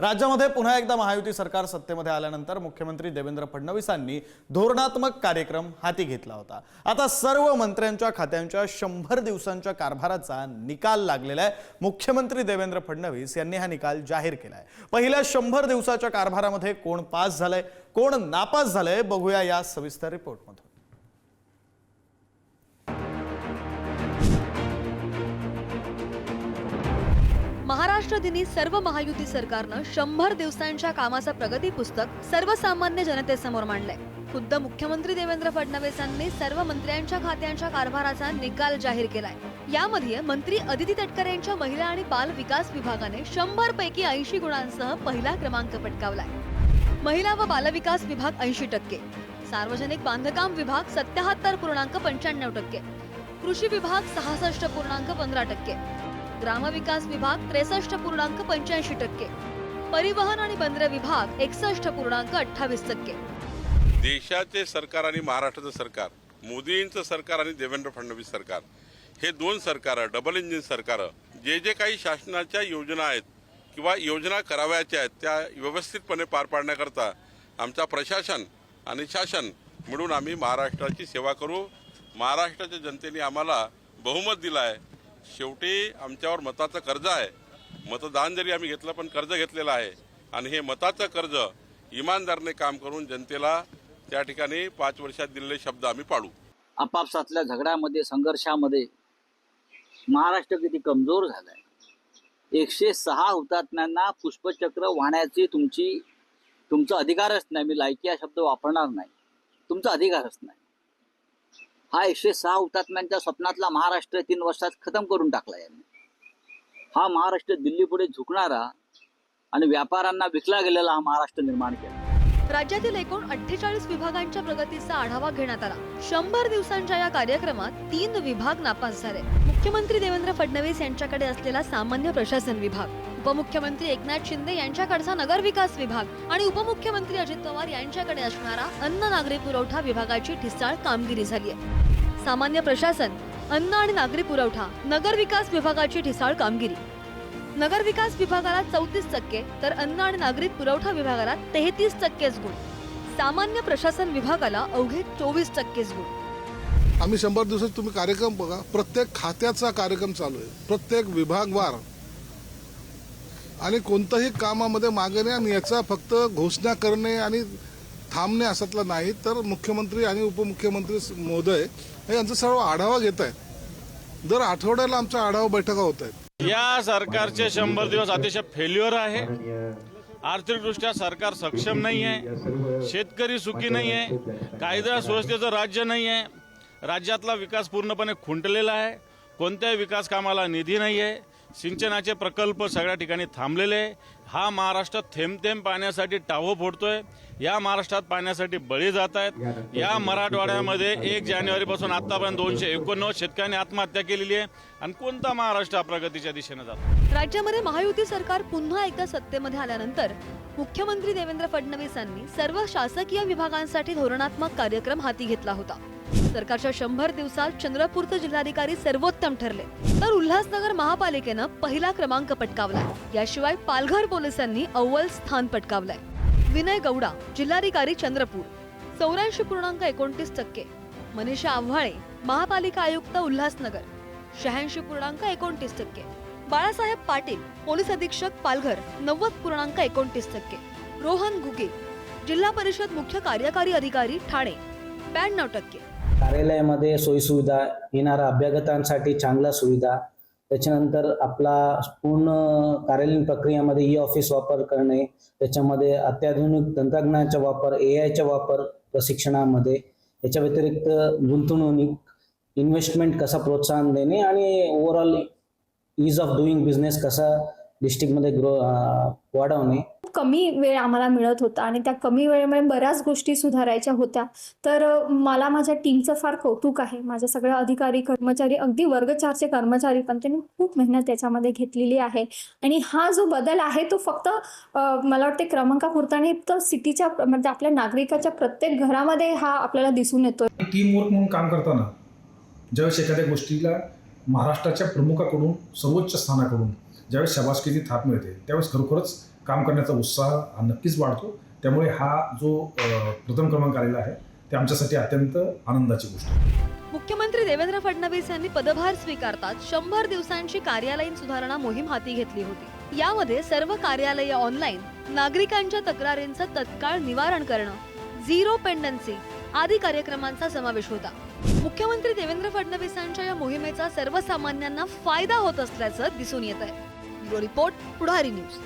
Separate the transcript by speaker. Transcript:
Speaker 1: राज्यामध्ये पुन्हा एकदा महायुती सरकार सत्तेमध्ये आल्यानंतर मुख्यमंत्री देवेंद्र फडणवीसांनी धोरणात्मक कार्यक्रम हाती घेतला होता। आता सर्व मंत्र्यांच्या खात्यांच्या 100 दिवसांच्या कारभाराचा निकाल लागलेला आहे। मुख्यमंत्री देवेंद्र फडणवीस यांनी हा निकाल जाहीर केलाय। पहिल्या 100 दिवसाच्या कारभारामध्ये कोण पास झालंय, कोण नापास झालंय, बघूया या सविस्तर रिपोर्टमध्ये।
Speaker 2: महाराष्ट्र दिनी सर्व महायुती सरकारनं 100 दिवसांच्या कामाचं प्रगती पुस्तक सर्वसामान्य जनतेसमोर मांडलंय। खुद्द मुख्यमंत्री देवेंद्र फडणवीसांनी सर्व मंत्र्यांच्या खात्यांच्या कारभाराचा निकाल जाहीर केलाय। यामध्ये मंत्री अदिती तटकरे यांच्या महिला आणि बाल विकास विभागाने 100 पैकी 80 गुणांसह पहिला क्रमांक पटकावलाय। महिला व बाल विकास विभाग 80%, सार्वजनिक बांधकाम विभाग 77.95%, कृषी विभाग 66.15%, ग्रामविकास विभाग 63.85%, परिवहन आणि बंदरे विभाग 61.28%।
Speaker 3: देशाचे सरकार आणि महाराष्ट्राचं सरकार, मोदींचं सरकार आणि देवेंद्र फडणवीस सरकार, हे दोन सरकार, डबल इंजिन सरकार, जे काही शासनाच्या योजना आहेत किंवा योजना करावयाच्या आहेत त्या व्यवस्थितपणे पार पाडण्याकरता आमचा प्रशासन आणि शासन मिळून आम्ही महाराष्ट्राची सेवा करू। महाराष्ट्राच्या जनतेने आम्हाला बहुमत दिलं आहे। शेवटी आमच्यावर मताचं कर्ज आहे। मतदान जरी आम्ही घेतलं पण कर्ज घेतलेलं आहे आणि हे मताचं कर्ज इमानदारीने काम करून जनतेला त्या ठिकाणी 5 वर्षात दिलेले शब्द आम्ही पाळू।
Speaker 4: आपापसातल्या झगड्यामध्ये, संघर्षामध्ये महाराष्ट्र किती कमजोर झालाय। 106 हुतात्म्यांना पुष्पचक्र वाहण्याची तुमचा अधिकारच नाही। मी लायकी हा शब्द वापरणार नाही, तुमचा अधिकारच नाही। हा 106 हुतात्म्यांच्या स्वप्नातला महाराष्ट्र 3 वर्षात खतम करून टाकला यांनी। हा महाराष्ट्र दिल्ली पुढे झुकणारा आणि व्यापाऱ्यांना विकला गेलेला हा महाराष्ट्र निर्माण केला।
Speaker 2: राज्यातील एकूण 48 विभागांच्या प्रगतीचा आढावा घेण्यात आला। 100 दिवसांच्या या कार्यक्रमात 3 विभाग नापास झाले। मुख्यमंत्री देवेंद्र फडणवीस यांच्याकडे असलेला सामान्य प्रशासन विभाग, उपमुख्यमंत्री एकनाथ शिंदे यांच्याकडचा नगर विकास विभाग आणि उपमुख्यमंत्री अजित पवार यांच्याकडे असणारा अन्न नागरी पुरवठा विभागाची ठिसाळ कामगिरी झाली आहे। सामान्य प्रशासन, अन्न आणि नागरी पुरवठा, नगर विकास विभागाची ठिसाळ कामगिरी। नगर विकास विभागाला 34%, तर अन्न आणि नागरी पुरवठा विभागाला 33% गुण। सामान्य प्रशासन विभागाला अवघे 24% गुण।
Speaker 5: आम्ही 100 दिवसात तुम्ही कार्यक्रम बघा, प्रत्येक खात्याचा कार्यक्रम चालू आहे, प्रत्येक विभागवार, आणि कोणत्याही कामामध्ये मागे नाही। आणि याचा फक्त घोषणा करणे आणि थांबणे असतलं नाही, तर मुख्यमंत्री आणि उपमुख्यमंत्री महोदय हे यांचा सर्व आढावा घेत आहेत। दर आठवड्याला आमच्या आढावा बैठका होत आहेत।
Speaker 6: या सरकारचे 100 दिवस अतिशय फेल्युअर आहे। आर्थिकदृष्ट्या सरकार सक्षम नाही आहे, शेतकरी सुखी नाही आहे, कायदा सुव्यवस्थेचं राज्य नाही आहे, राज्यातला विकास पूर्णपणे खुंटलेला आहे, कोणत्याही विकास कामाला निधी नाही आहे, सिंचनाचे प्रकल्प सगळ्या ठिकाणी थांबलेले आहे। हा महाराष्ट्र थेंब थेंब पाण्यासाठी टाहो फोडतोय। या महाराष्ट्रात पाण्यासाठी बळी जात आहेत। या मराठवाड्यामध्ये 1 जानेवारीपासून आतापर्यंत 289 शेतकऱ्यांनी आत्महत्या केलेली आहे। आणि कोणता महाराष्ट्र प्रगतीच्या दिशेने जातो?
Speaker 2: राज्यामध्ये महायुती सरकार पुन्हा एकदा सत्तेमध्ये आल्यानंतर मुख्यमंत्री देवेंद्र फडणवीसांनी सर्व शासकीय विभागांसाठी धोरणात्मक कार्यक्रम हाती घेतला होता। सरकारच्या 100 दिवसात चंद्रपूरचे जिल्हाधिकारी सर्वोत्तम ठरले, तर उल्हासनगर महापालिकेनं पहिला क्रमांक पटकावलाय। याशिवाय पालघर पोलिसांनी अव्वल स्थान पटकावलंय। विनय गौडा, जिल्हाधिकारी चंद्रपूर, 84.29%, मनीषा आव्हाळे, महापालिका आयुक्त उल्हासनगर, 86.29%, बाळासाहेब पाटील, पोलीस अधीक्षक पालघर, 90.29%, रोहन घुगे, जिल्हा परिषद मुख्य कार्यकारी अधिकारी ठाणे, 92%।
Speaker 7: कार्यालयामध्ये सोयीसुविधा, येणाऱ्या अभ्यागतांसाठी चांगल्या सुविधा, त्याच्यानंतर आपला पूर्ण कार्यालयीन प्रक्रियामध्ये ई-ऑफिस वापर करणे, त्याच्यामध्ये अत्याधुनिक तंत्रज्ञानाचा वापर, AI चा वापर प्रशिक्षणामध्ये, याच्या व्यतिरिक्त गुंतवणूक, इन्व्हेस्टमेंट कसा प्रोत्साहन देणे आणि overall ease of doing business कसा डिस्ट्रिक्टमध्ये वाढवणे।
Speaker 8: कमी वेळ आम्हाला मिळत होता आणि त्या कमी वेळेमुळे बऱ्याच गोष्टी सुधारायच्या होत्या। तर मला माझ्या टीमचं फार कौतुक आहे। माझ्या सगळ्या अधिकारी, कर्मचारी, अगदी वर्ग 4चे कर्मचारी पण त्यांनी खूप मेहनत त्याच्यामध्ये घेतलेली आहे। आणि हा जो बदल आहे तो फक्त मला वाटते क्रमांकापुरता नाही, तर सिटीच्या म्हणजे आपल्या नागरिकाच्या प्रत्येक घरामध्ये हा आपल्याला दिसून येतो।
Speaker 9: टीम वर्क म्हणून काम करताना ज्यावेळेस एखाद्या गोष्टीला महाराष्ट्राच्या प्रमुखाकडून, सर्वोच्च स्थानाकडून ज्यावेळेस शाबासकीची थाप मिळते, त्यावेळेस खरोखरच काम करण्याचा उत्साह हा नक्कीच वाढतो. त्यामुळे हा जो प्रथम क्रमांक आलेला आहे ते आमच्यासाठी अत्यंत आनंदाची गोष्ट आहे.
Speaker 2: मुख्यमंत्री देवेंद्र फडणवीस यांनी पदभार स्वीकारताच 100 दिवसांची कार्यालयीन सुधारणा मोहीम हाती घेतली होती. यामध्ये सर्व कार्यालये ऑनलाईन, नागरिकांच्या तक्रारींचं तत्काळ निवारण करणं, झिरो पेंडन्सी आदी कार्यक्रमांचा समावेश होता. मुख्यमंत्री देवेंद्र फडणवीसांच्या या मोहिमेचा सर्वसामान्यांना फायदा होत असल्याचं दिसून येत आहे. ब्युरो रिपोर्ट, पुढारी न्यूज.